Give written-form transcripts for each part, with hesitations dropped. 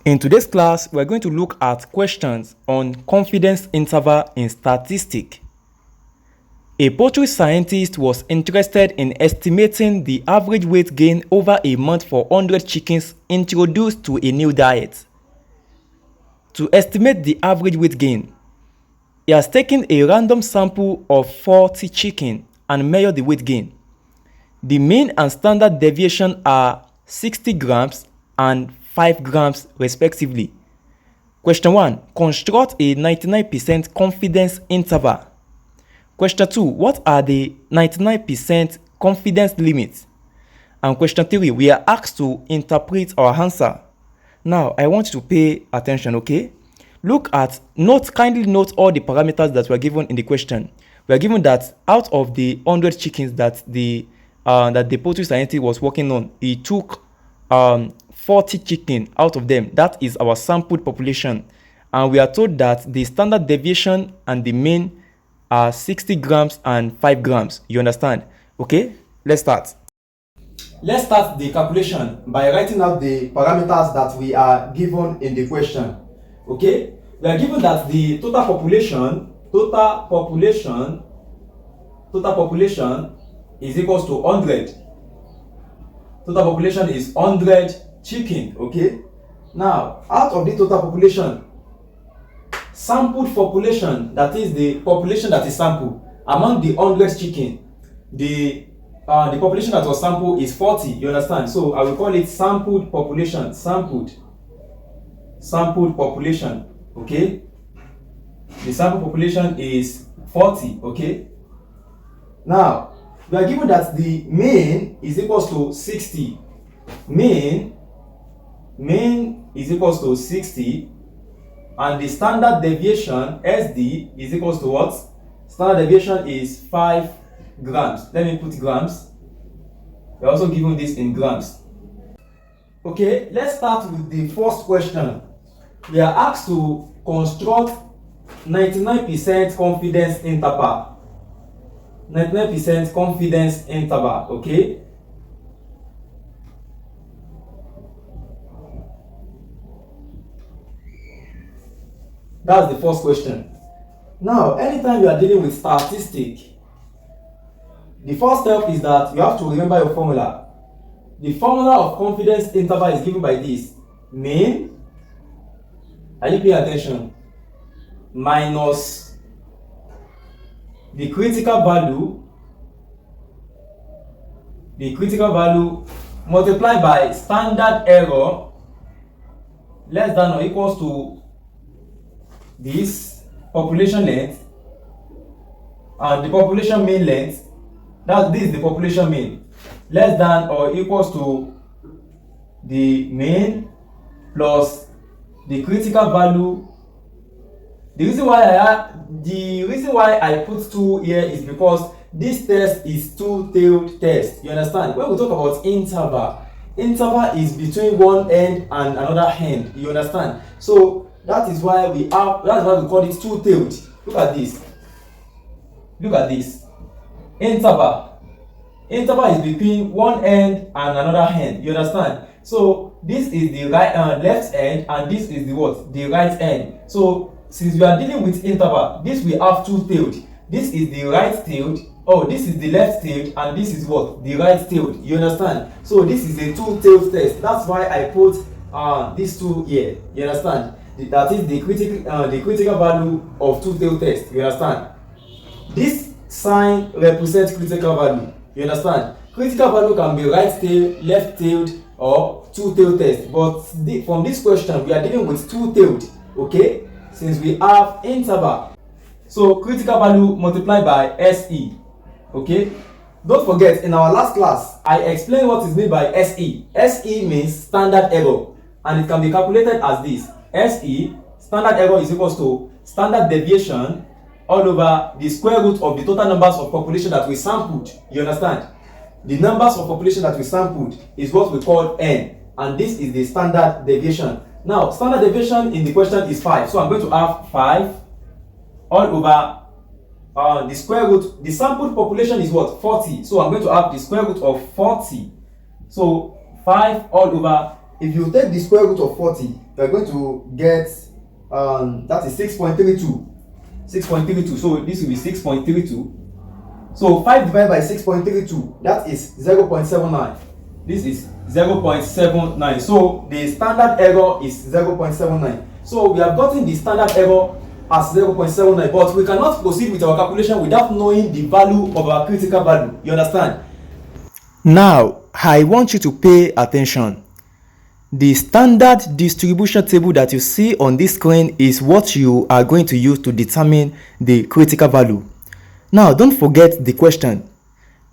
In today's class, we're going to look at questions on confidence interval in statistics. A poultry scientist was interested in estimating the average weight gain over a month for 100 chickens introduced to a new diet. To estimate the average weight gain, he has taken a random sample of 40 chickens and measured the weight gain. The mean and standard deviation are 60 grams and 5 grams respectively. Question 1. Construct a 99% confidence interval. Question 2. What are the 99% confidence limits? And question 3. We are asked to interpret our answer. Now, I want you to pay attention, okay? Kindly note all the parameters that were given in the question. We are given that out of the 100 chickens that the poultry scientist was working on, he took 40 chicken out of them. That is our sampled population, and we are told that the standard deviation and the mean are 60 grams and 5 grams. You understand? Okay, let's start. Let's start the calculation by writing out the parameters that we are given in the question. Okay, we are given that the total population is equals to 100. Total population is 100 chicken. Okay, now out of the total population, sampled population, that is the population that is sampled among the 100 chicken, the population that was sampled is 40. You understand? So I will call it sampled population. Sampled population. Okay, the sample population is 40. Okay, now we are given that the mean is equals to 60. Mean is equals to 60, and the standard deviation SD is equals to what? Standard deviation is 5 grams. Let me put grams. We are also given this in grams. Okay, let's start with the first question. We are asked to construct 99% confidence interval. 99% confidence interval. Okay, that's the first question. Now, anytime you are dealing with statistics, the first step is that you have to remember your formula. The formula of confidence interval is given by this: mean, are you paying attention, minus the critical value multiplied by standard error less than or equals to this population length and the population mean length. This is the population mean, less than or equals to the mean plus the critical value. The reason why I put 2 here is because this test is two-tailed test. You understand? When we talk about interval is between one end and another end. You understand? So that's why we call it two-tailed. Look at this. Interval is between one end and another end. You understand? So this is the left end, and this is the right end. So since we are dealing with interval, this we have two-tailed. This is the right-tailed, this is the left-tailed, and this is the right-tailed. You understand? So this is a two-tailed test. That's why I put these two here. You understand? That is the critical value of two-tailed test. You understand? This sign represents critical value. You understand? Critical value can be right-tailed, left-tailed, or two-tailed test. But from this question, we are dealing with two-tailed. Okay? Since we have interval, so critical value multiplied by SE. Okay, don't forget, in our last class I explained what is meant by SE. SE means standard error, and it can be calculated as this: SE, standard error, is equals to standard deviation all over the square root of the total numbers of population that we sampled. You understand? The numbers of population that we sampled is what we call N, and this is the standard deviation. Now, standard deviation in the question is 5. So I'm going to have 5 all over the square root. The sampled population is what? 40. So I'm going to have the square root of 40. So 5 all over if you take the square root of 40, you are going to get that is 6.32. 6.32. So this will be 6.32. So 5 divided by 6.32, that is 0.79. This is 0.79. So the standard error is 0.79. So we have gotten the standard error as 0.79, but we cannot proceed with our calculation without knowing the value of our critical value. You understand? Now, I want you to pay attention. The standard distribution table that you see on this screen is what you are going to use to determine the critical value. Now, don't forget the question.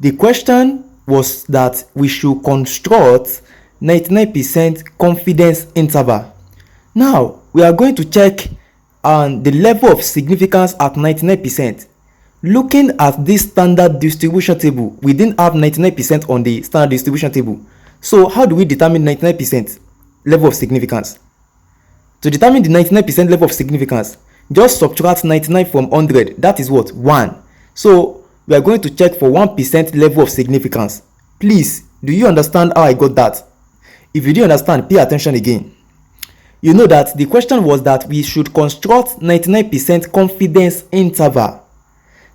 The question was that we should construct 99% confidence interval. Now, we are going to check the level of significance at 99%. Looking at this standard distribution table, we didn't have 99% on the standard distribution table. So how do we determine 99% level of significance? To determine the 99% level of significance, just subtract 99 from 100. That is what? 1. So we are going to check for 1% level of significance. Please, do you understand how I got that? If you didn't understand, pay attention again. You know that the question was that we should construct 99% confidence interval.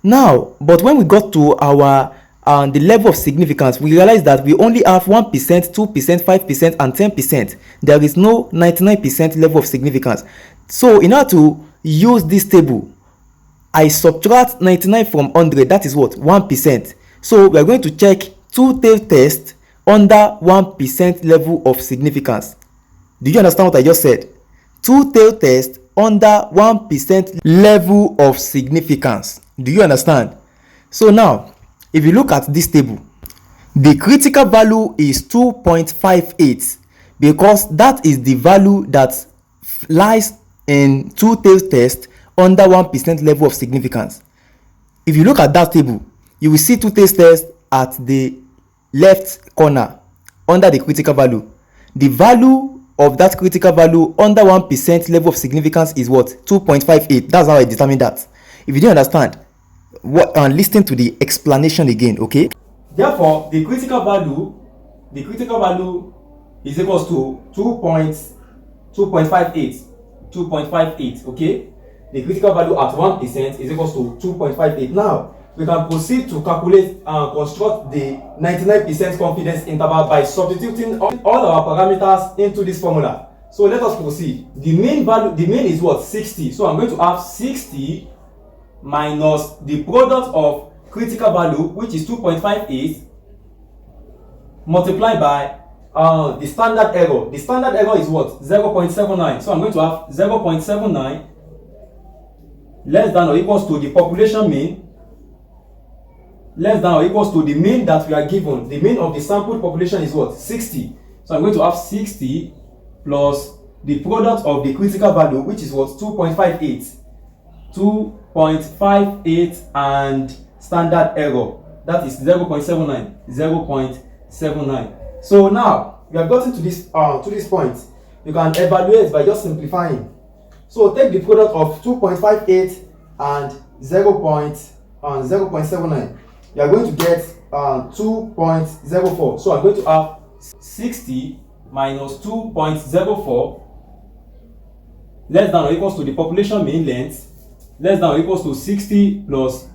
Now, but when we got to our the level of significance, we realized that we only have 1%, 2%, 5%, and 10%. There is no 99% level of significance. So in order to use this table, I subtract 99 from 100. That is what? 1%. So we are going to check two-tail test under 1% level of significance. Do you understand what I just said? Two-tail test under 1% level of significance. Do you understand? So now, if you look at this table, the critical value is 2.58 because that is the value that lies in two-tail test under 1% level of significance. If you look at that table, you will see two-tail test at the left corner under the critical value. The value of that critical value under 1% level of significance is what? 2.58. That's how I determine that. If you didn't understand, listen to the explanation again, okay? Therefore, the critical value is equals to 2.58, okay? The critical value at 1% is equals to 2.58. Now, we can proceed to calculate and construct the 99% confidence interval by substituting all our parameters into this formula. So let us proceed. The mean is what? 60. So I'm going to have 60 minus the product of critical value, which is 2.58, multiplied by the standard error. The standard error is what? 0.79. So I'm going to have 0.79 less than or equals to the population mean, less than or equals to the mean that we are given. The mean of the sampled population is what? 60. So I'm going to have 60 plus the product of the critical value, which is what? 2.58. 2.58 and standard error. That is 0.79. 0.79. So now we have gotten to this point. You can evaluate by just simplifying. So take the product of 2.58 and 0.79. You are going to get 2.04. So I'm going to have 60 minus 2.04 less than or equals to the population mean length less than or equals to 60 plus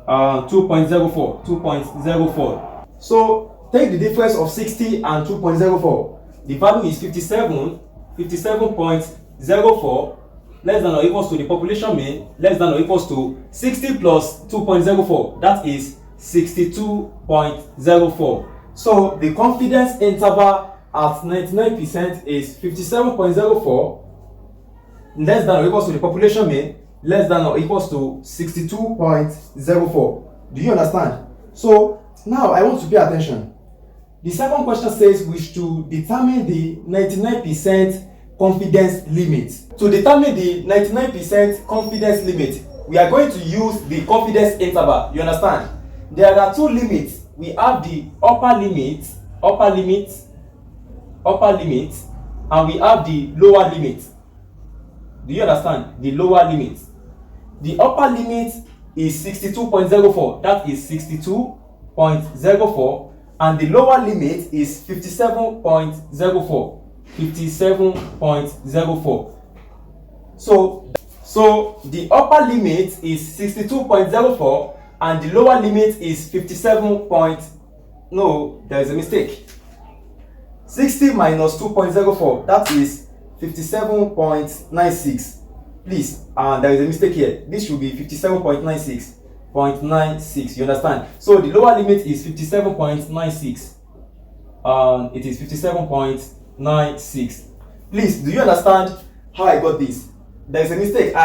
2.04. So take the difference of 60 and 2.04. The value is 57.04 less than or equals to the population mean less than or equals to 60 plus 2.04. That is 62.04. So the confidence interval at 99% is 57.04 less than or equals to the population mean less than or equals to 62.04. Do you understand? So now I want to pay attention. The second question says we should determine the 99% confidence limit. To determine the 99% confidence limit, we are going to use the confidence interval. You understand? There are two limits. We have the upper limit, and we have the lower limit. Do you understand? The lower limit. The upper limit is 62.04. That is 62.04. And the lower limit is 57.04. 57.04. So the upper limit is 62.04 and the lower limit is 57. No, there is a mistake. 60 minus 2.04, that is 57.96. Please, there is a mistake here. This should be 57.96. You understand? So the lower limit is 57.96. It is 57.96. Please, do you understand how I got this? There is a mistake.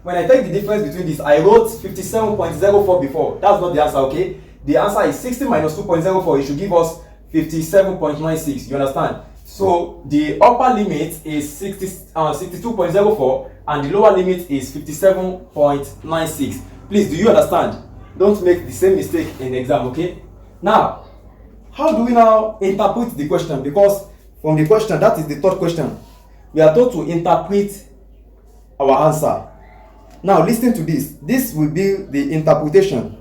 When I take the difference between this, I wrote 57.04 before. That's not the answer, okay? The answer is 60 minus 2.04. It should give us 57.96. You understand? So the upper limit is 62.04 and the lower limit is 57.96. Please, do you understand? Don't make the same mistake in the exam, okay? Now, how do we now interpret the question? Because from the question, that is the third question, we are told to interpret our answer. Now listen to this. This will be the interpretation.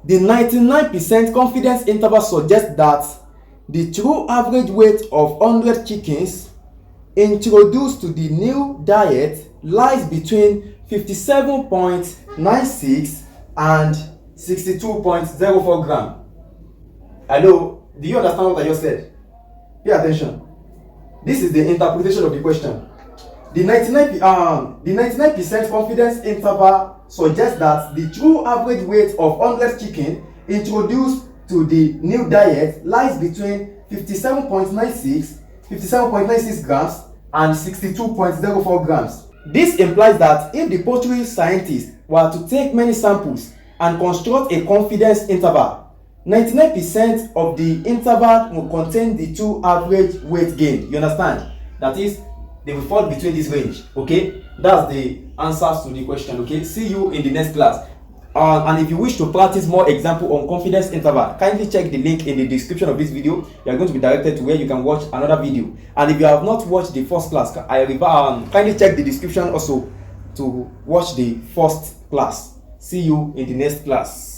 The 99% confidence interval suggests that the true average weight of 100 chickens introduced to the new diet lies between 57.96 and 62.04 gram. Hello, do you understand what I just said? Pay attention. This is the interpretation of the question. The 99% confidence interval suggests that the true average weight of 100 chicken introduced to the new diet lies between 57.96 grams and 62.04 grams. This implies that if the poultry scientists were to take many samples and construct a confidence interval, 99% of the interval will contain the two average weight gain. You understand? That is, they will fall between this range. Okay, that's the answers to the question. Okay, see you in the next class. And if you wish to practice more example on confidence interval, kindly check the link in the description of this video. You are going to be directed to where you can watch another video. And if you have not watched the first class, kindly check the description also to watch the first class. See you in the next class.